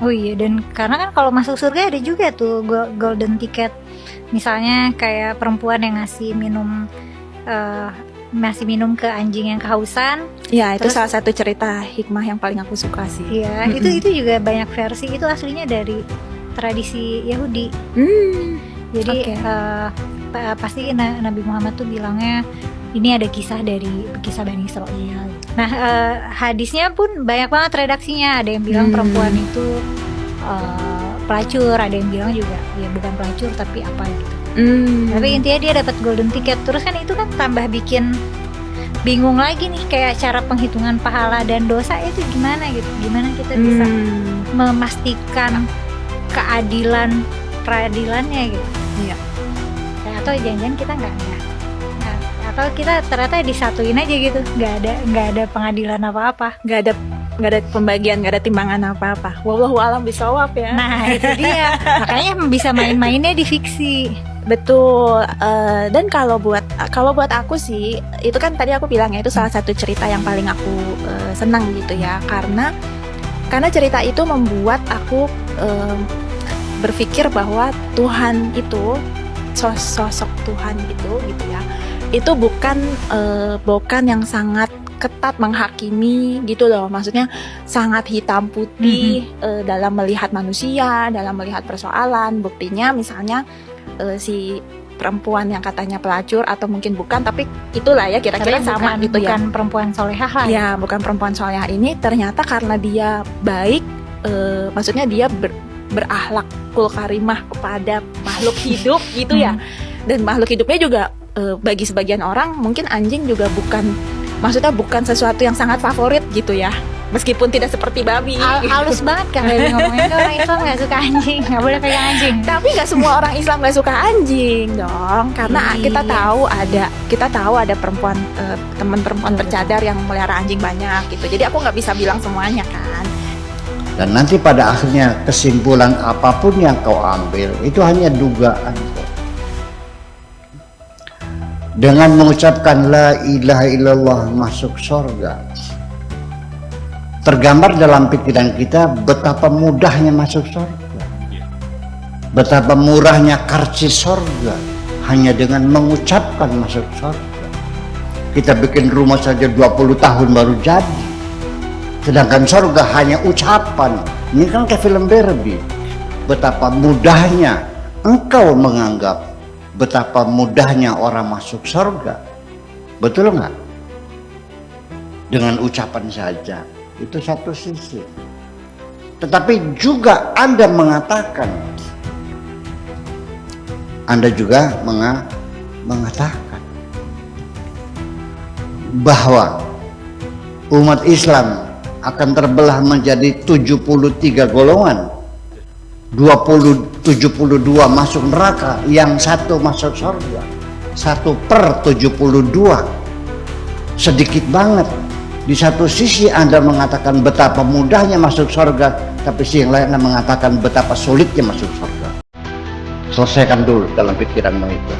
Oh iya, dan karena kan kalau masuk surga ada juga tuh golden ticket. Misalnya kayak perempuan yang ngasih minum ke anjing yang kehausan. Ya, itu Terus- salah satu cerita hikmah yang paling aku suka sih. Iya, itu juga banyak versi. Itu aslinya dari tradisi Yahudi. Jadi Oke. pasti Nabi Muhammad tuh bilangnya ini ada kisah Bani Israil. Nah, hadisnya pun banyak banget redaksinya. Ada yang bilang perempuan itu pelacur, ada yang bilang juga ya bukan pelacur tapi apa gitu. Tapi intinya dia dapat golden ticket. Terus kan itu kan tambah bikin bingung lagi nih, kayak cara penghitungan pahala dan dosa itu gimana gitu. Gimana kita bisa memastikan peradilannya gitu. Iya. Atau jangan-jangan kita nggak atau kita ternyata disatuin aja gitu, nggak ada pengadilan apa-apa, nggak ada pembagian, nggak ada timbangan apa-apa. Wallahu a'lam bishawab ya. Nah itu dia, makanya bisa main-mainnya di fiksi. Betul. Dan kalau buat aku sih, itu kan tadi aku bilang ya, itu salah satu cerita yang paling aku senang gitu ya, karena cerita itu membuat aku berpikir bahwa Tuhan itu, sosok Tuhan itu gitu ya, itu bukan yang sangat ketat menghakimi gitu loh. Maksudnya sangat hitam putih dalam melihat manusia, dalam melihat persoalan. Buktinya misalnya si perempuan yang katanya pelacur atau mungkin bukan, tapi itulah ya kira-kira sama gitu ya. Bukan perempuan solehah lah. Ya, bukan perempuan solehah ini ternyata karena dia baik, maksudnya dia berakhlakul karimah kepada makhluk hidup gitu ya. Dan makhluk hidupnya juga bagi sebagian orang mungkin anjing juga bukan sesuatu yang sangat favorit gitu ya, meskipun tidak seperti babi. Halus banget kan ngomongnya, orang Islam nggak suka anjing, nggak boleh pegang anjing. Tapi nggak semua orang Islam nggak suka anjing dong, karena kita tahu ada perempuan, teman perempuan bercadar yang melihara anjing banyak gitu. Jadi aku nggak bisa bilang semuanya kan. Dan nanti pada akhirnya kesimpulan apapun yang kau ambil itu hanya dugaan kok. Dengan mengucapkan la ilaha illallah masuk surga, tergambar dalam pikiran kita betapa mudahnya masuk surga, betapa murahnya karcis surga hanya dengan mengucapkan masuk surga. Kita bikin rumah saja 20 tahun baru jadi, sedangkan surga hanya ucapan. Ini kan kayak film Barbie. Betapa mudahnya engkau menganggap betapa mudahnya orang masuk surga. Betul nggak? Dengan ucapan saja, itu satu sisi. Tetapi juga Anda mengatakan, Anda juga mengatakan bahwa umat Islam akan terbelah menjadi 73 golongan. 72 masuk neraka, yang satu masuk surga. 1/72, sedikit banget. Di satu sisi Anda mengatakan betapa mudahnya masuk surga, tapi si yang lain mengatakan betapa sulitnya masuk surga. Selesaikan dulu dalam pikiranmu itu.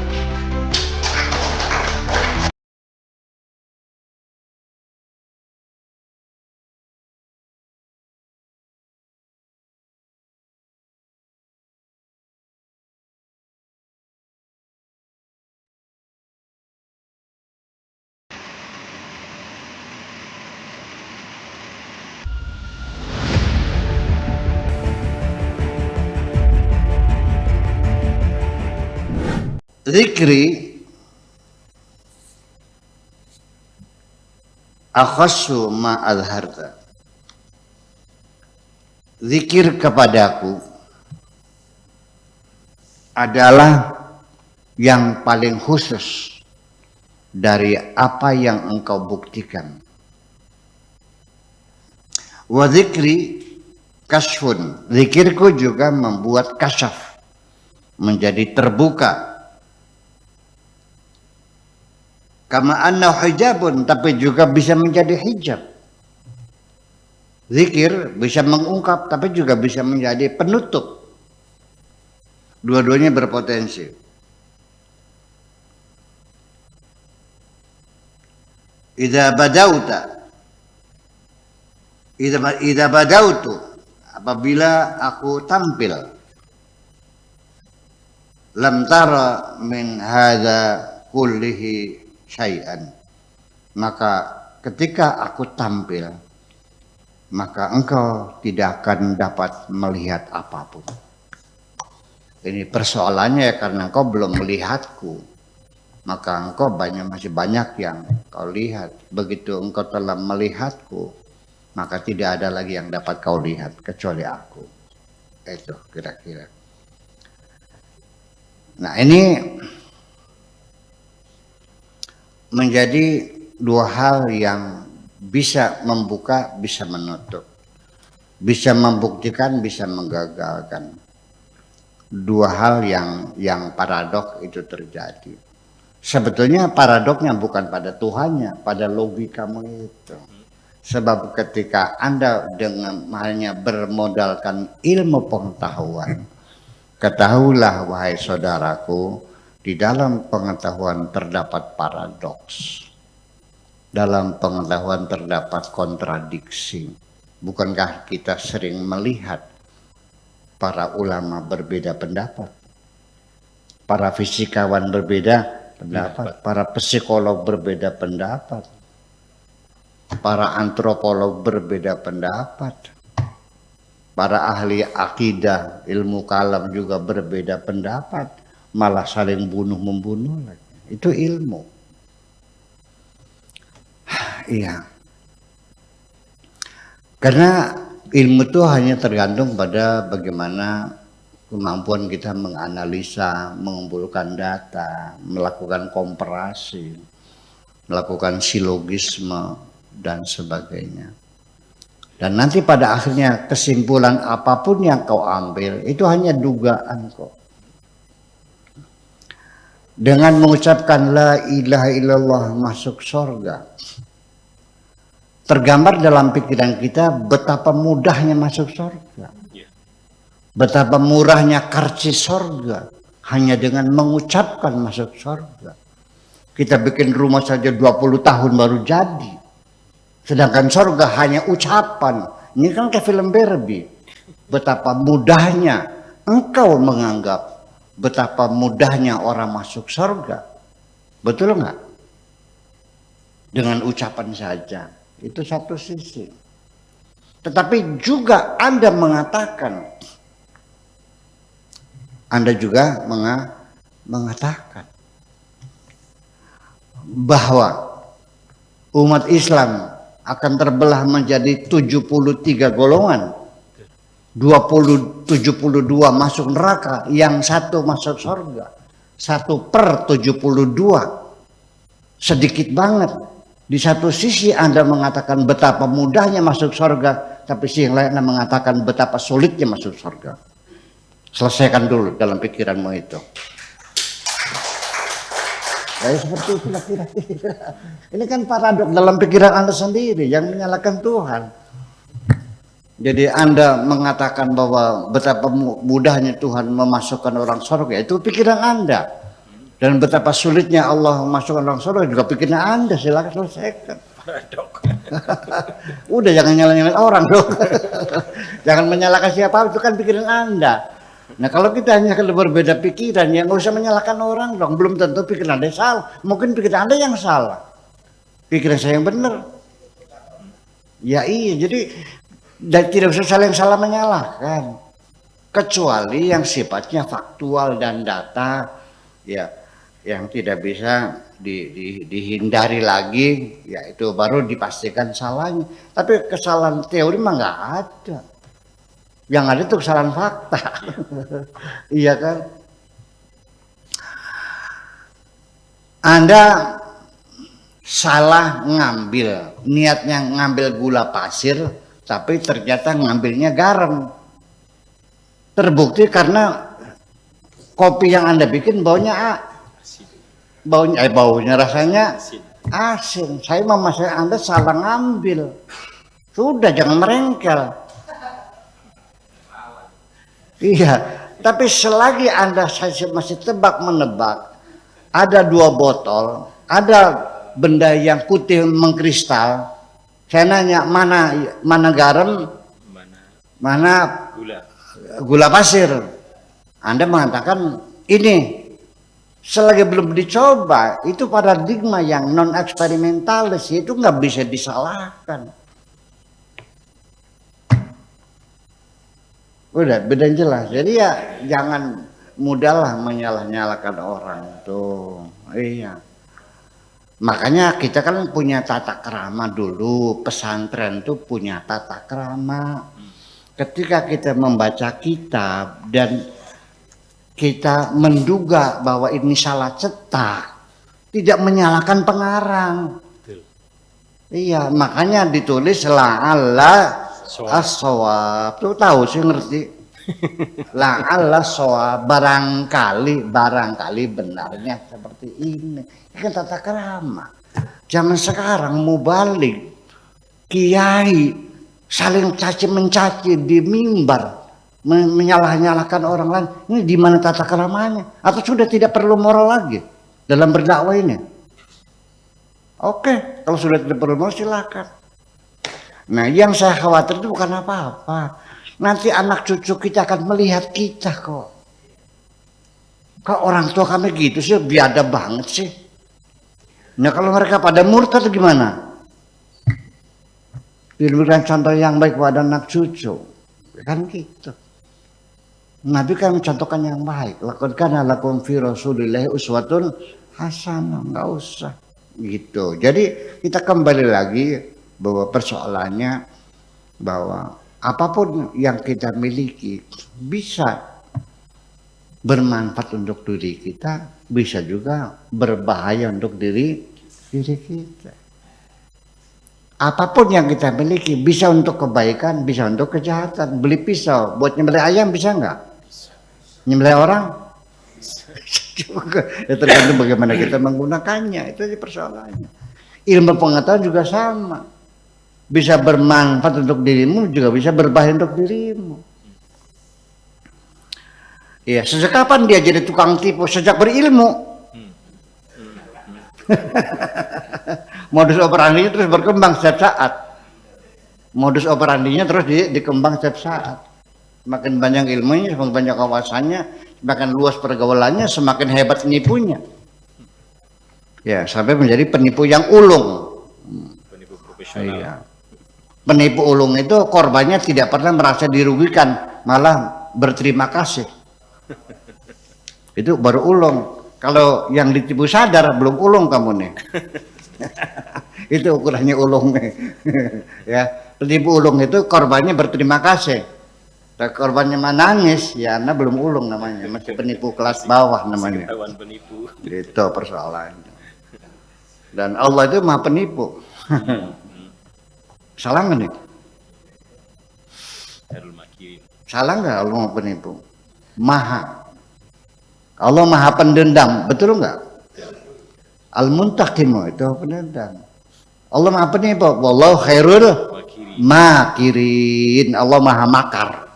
Zikri akhassu ma azharta. Zikir kepadaku adalah yang paling khusus dari apa yang engkau buktikan. Wa zikri kasfun. Zikirku juga membuat kasyaf, menjadi terbuka. Kama anna hijabun, tapi juga bisa menjadi hijab. Zikir bisa mengungkap, tapi juga bisa menjadi penutup. Dua-duanya berpotensi. Idza badautu, apabila aku tampil, lam tara min hadza kullihi syai'an, maka ketika aku tampil, maka engkau tidak akan dapat melihat apapun. Ini persoalannya ya, karena engkau belum melihatku, maka engkau masih banyak yang kau lihat. Begitu engkau telah melihatku, maka tidak ada lagi yang dapat kau lihat kecuali aku. Itu kira-kira. Nah, ini menjadi dua hal yang bisa membuka, bisa menutup, bisa membuktikan, bisa menggagalkan. Dua hal yang paradok itu terjadi. Sebetulnya paradoknya bukan pada Tuhannya, pada logikamu itu. Sebab ketika Anda dengan hanya bermodalkan ilmu pengetahuan, ketahuilah wahai saudaraku, di dalam pengetahuan terdapat paradoks. Dalam pengetahuan terdapat kontradiksi. Bukankah kita sering melihat para ulama berbeda pendapat, para fisikawan berbeda pendapat, para psikolog berbeda pendapat, para antropolog berbeda pendapat, para ahli akidah, ilmu kalam juga berbeda pendapat, malah saling bunuh-membunuh lagi. Itu ilmu. Iya. Karena ilmu itu hanya tergantung pada bagaimana kemampuan kita menganalisa, mengumpulkan data, melakukan komparasi, melakukan silogisme, dan sebagainya. Dan nanti pada akhirnya kesimpulan apapun yang kau ambil itu hanya dugaan kok. Dengan mengucapkan la ilaha illallah masuk surga, tergambar dalam pikiran kita betapa mudahnya masuk surga. Betapa murahnya karcis surga hanya dengan mengucapkan masuk surga. Kita bikin rumah saja 20 tahun baru jadi. Sedangkan surga hanya ucapan. Ini kan kayak film Barbie. Betapa mudahnya engkau menganggap betapa mudahnya orang masuk surga. Betul nggak? Dengan ucapan saja. Itu satu sisi. Tetapi juga Anda mengatakan, Anda juga mengatakan bahwa umat Islam akan terbelah menjadi 73 golongan. 72 masuk neraka, yang satu masuk surga. 1/72. Sedikit banget. Di satu sisi Anda mengatakan betapa mudahnya masuk surga, tapi sisi yang lain Anda mengatakan betapa sulitnya masuk surga. Selesaikan dulu dalam pikiranmu itu. Ya, seperti itu kira-kira. Ini kan paradok dalam pikiran Anda sendiri yang menyalahkan Tuhan. Jadi Anda mengatakan bahwa betapa mudahnya Tuhan memasukkan orang surga, itu pikiran Anda. Dan betapa sulitnya Allah memasukkan orang surga juga pikiran Anda. Silakan selesaikan. Udah, jangan nyalahin orang dong. Jangan menyalahkan siapa, itu kan pikiran Anda. Nah, kalau kita hanya berbeda pikiran, ya nggak usah menyalahkan orang dong. Belum tentu pikiran Anda salah. Mungkin pikiran Anda yang salah. Pikiran saya yang benar. Ya iya, jadi tidak usah saling menyalahkan. Kecuali yang sifatnya faktual dan data, ya, yang tidak bisa dihindari lagi, ya itu baru dipastikan salahnya. Tapi kesalahan teori mah nggak ada. Yang ada itu kesalahan fakta. Iya kan? Anda salah ngambil, niatnya ngambil gula pasir, tapi ternyata ngambilnya garam. Terbukti karena kopi yang Anda bikin baunya rasanya asin. Saya memastikan Anda salah ngambil. Sudah, jangan merengkel. Iya, tapi selagi Anda masih tebak menebak, ada 2 botol, ada benda yang putih mengkristal. Saya nanya mana garam, mana gula pasir. Anda mengatakan ini selagi belum dicoba, itu paradigma yang non eksperimentalis, itu nggak bisa disalahkan. Udah beda jelas. Jadi ya jangan mudahlah menyalah-nyalakan orang tuh. Iya. Makanya kita kan punya tata krama dulu, pesantren tuh punya tata krama. Ketika kita membaca kitab dan kita menduga bahwa ini salah cetak, tidak menyalahkan pengarang. Iya, makanya ditulis la'alla as-shawab. Tuh tahu sih ngerti. La'alla as-shawab, barangkali benarnya seperti ini. Ini kan tata krama. Zaman sekarang mubalik, kiai saling caci mencaci di mimbar, menyalah-nyalahkan orang lain. Ini di mana tata kramanya? Atau sudah tidak perlu moral lagi dalam berdakwah ini? Oke, kalau sudah tidak perlu moral silakan. Nah, yang saya khawatir itu bukan apa-apa. Nanti anak cucu kita akan melihat kita kok. Kok orang tua kami gitu sih, biadab banget sih. Nah, kalau mereka pada murtad gimana? Diberikan contoh yang baik pada anak cucu. Kan gitu. Nabi kan mencontohkan yang baik. Laqad kana lakum fi Rasulillahi uswatun hasanah. Enggak usah gitu. Jadi kita kembali lagi bahwa persoalannya bahwa apapun yang kita miliki bisa bermanfaat untuk diri kita, bisa juga berbahaya untuk diri kita. Apapun yang kita miliki bisa untuk kebaikan, bisa untuk kejahatan. Beli pisau buat nyembelih ayam bisa nggak? Nyembelih orang? Juga. Ya tergantung bagaimana kita menggunakannya. Itu persoalannya. Ilmu pengetahuan juga sama. Bisa bermanfaat untuk dirimu, juga bisa berbahaya untuk dirimu. Iya, sejak kapan dia jadi tukang tipu? Sejak berilmu. Modus operandinya terus berkembang setiap saat. Modus operandinya terus dikembang setiap saat. Semakin banyak ilmunya, semakin banyak kawasannya, semakin luas pergaulannya, semakin hebat nipunya. Ya, sampai menjadi penipu yang ulung. Penipu profesional. Iya. Penipu ulung itu korbannya tidak pernah merasa dirugikan, malah berterima kasih. Itu baru ulung. Kalau yang ditipu sadar belum ulung kamu nih. Itu ukurannya ulung nih. Ya, penipu ulung itu korbannya berterima kasih. Korbannya menangis, ya anda belum ulung namanya, masih penipu kelas bawah namanya. Ketahuan penipu. Itu persoalannya. Dan Allah itu maha penipu. Salah nggak nih? Salah nggak Allah maha penipu? Maha. Allah maha pendendam, betul nggak? Al-Muntaqimu itu pendendam. Allah maha penipu. Wallahu khairul makirin. Allah maha makar.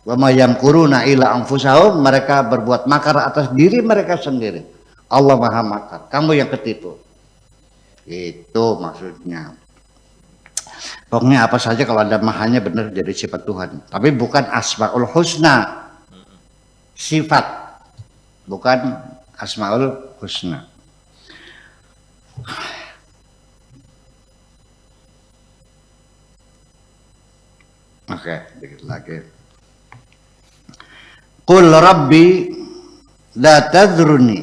Wa ma yamkuruna illa anfusahum, mereka berbuat makar atas diri mereka sendiri. Allah maha makar, kamu yang ketipu. Itu maksudnya. Pokoknya apa saja kalau ada mahanya benar jadi sifat Tuhan. Tapi bukan asmaul husna. Sifat, bukan asmaul husna. Oke, dikit lagi. Qul rabbi la tadruni.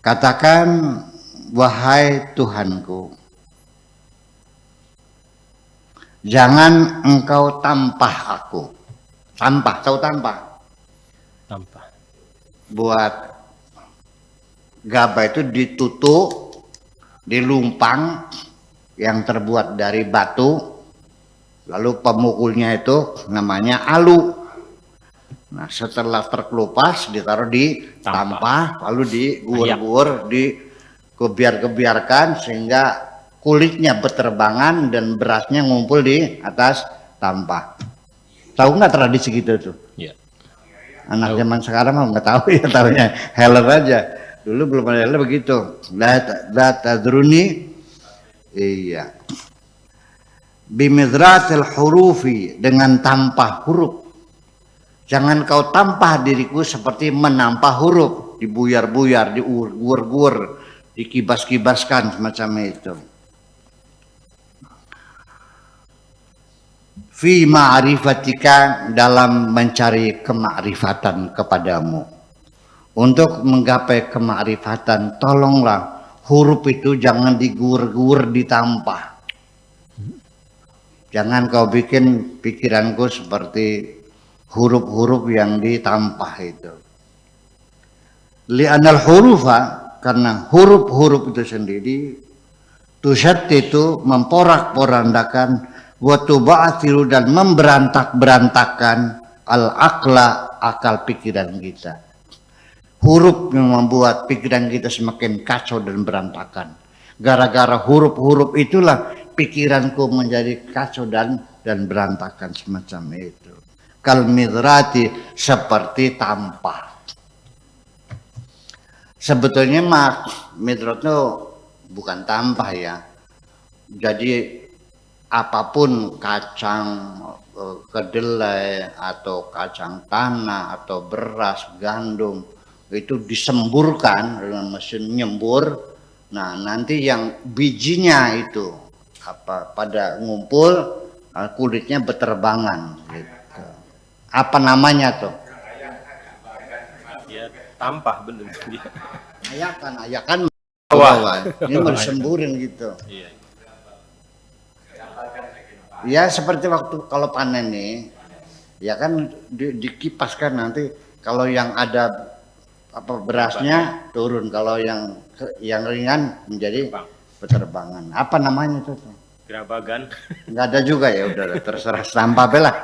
Katakan wahai Tuhanku, jangan engkau tampah aku. Tampah, tahu tampah? Tampah. Buat gabah itu ditutup di lumpang yang terbuat dari batu, lalu pemukulnya itu namanya alu. Nah, setelah terkelupas ditaruh di tampah, lalu digur-gur, dikebiarkan sehingga kulitnya berterbangan dan berasnya ngumpul di atas tampah. Tahu nggak tradisi gitu tuh? Iya. Anak zaman sekarang mah nggak tahu ya, tahunya heller aja. Dulu belum ada heller begitu. La tadruni. Iya. Bimidratil hurufi, dengan tanpa huruf. Jangan kau tampah diriku seperti menampah huruf, dibuyar-buyar, diur-gur, dikibas-kibaskan semacam itu. Fi ma'rifatika, dalam mencari kemakrifatan kepadamu. Untuk menggapai kemakrifatan, tolonglah huruf itu jangan digur-gur, ditampah. Jangan kau bikin pikiranku seperti huruf-huruf yang ditampah itu. Li'anal hurufa, karena huruf-huruf itu sendiri tusyattitu, memporak-porandakan, wa tuba'athiru, dan memberantak-berantakan al-aqla, akal pikiran kita. Huruf yang membuat pikiran kita semakin kacau dan berantakan. Gara-gara huruf-huruf itulah pikiranku menjadi kacau dan berantakan semacam itu. Kal midrati, seperti tampah. Sebetulnya midrat itu bukan tampah ya. Jadi apapun, kacang kedelai atau kacang tanah atau beras, gandum, itu disemburkan dengan mesin nyembur. Nah, nanti yang bijinya itu pada ngumpul, kulitnya berterbangan gitu. Apa namanya tuh? Ya, tampah bener. Ayakan bawah. Ini mau disemburin gitu. Iya. Ya seperti waktu kalau panen nih, ya kan dikipas kan, nanti kalau yang ada berasnya turun, kalau yang ringan menjadi berterbangan. Apa namanya itu? Gerabagan. Nggak ada juga, ya udah terserah sampah lah.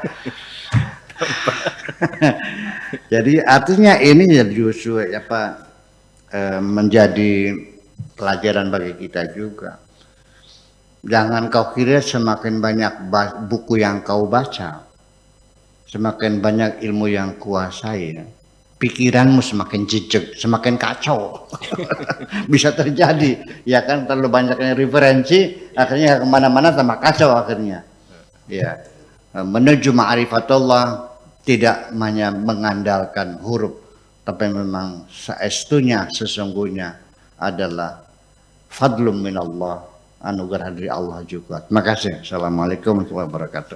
Jadi artinya ini ya justru menjadi pelajaran bagi kita juga. Jangan kau kira semakin banyak buku yang kau baca, semakin banyak ilmu yang kuasai, pikiranmu semakin jejak, semakin kacau. Bisa terjadi, ya kan, terlalu banyaknya referensi, akhirnya kemana-mana sama kacau akhirnya. Ya, menuju ma'rifatullah tidak hanya mengandalkan huruf, tapi memang seestunya sesungguhnya adalah fadlum minallah, anugerah dari Allah juga. Terima kasih. Assalamualaikum warahmatullahi wabarakatuh.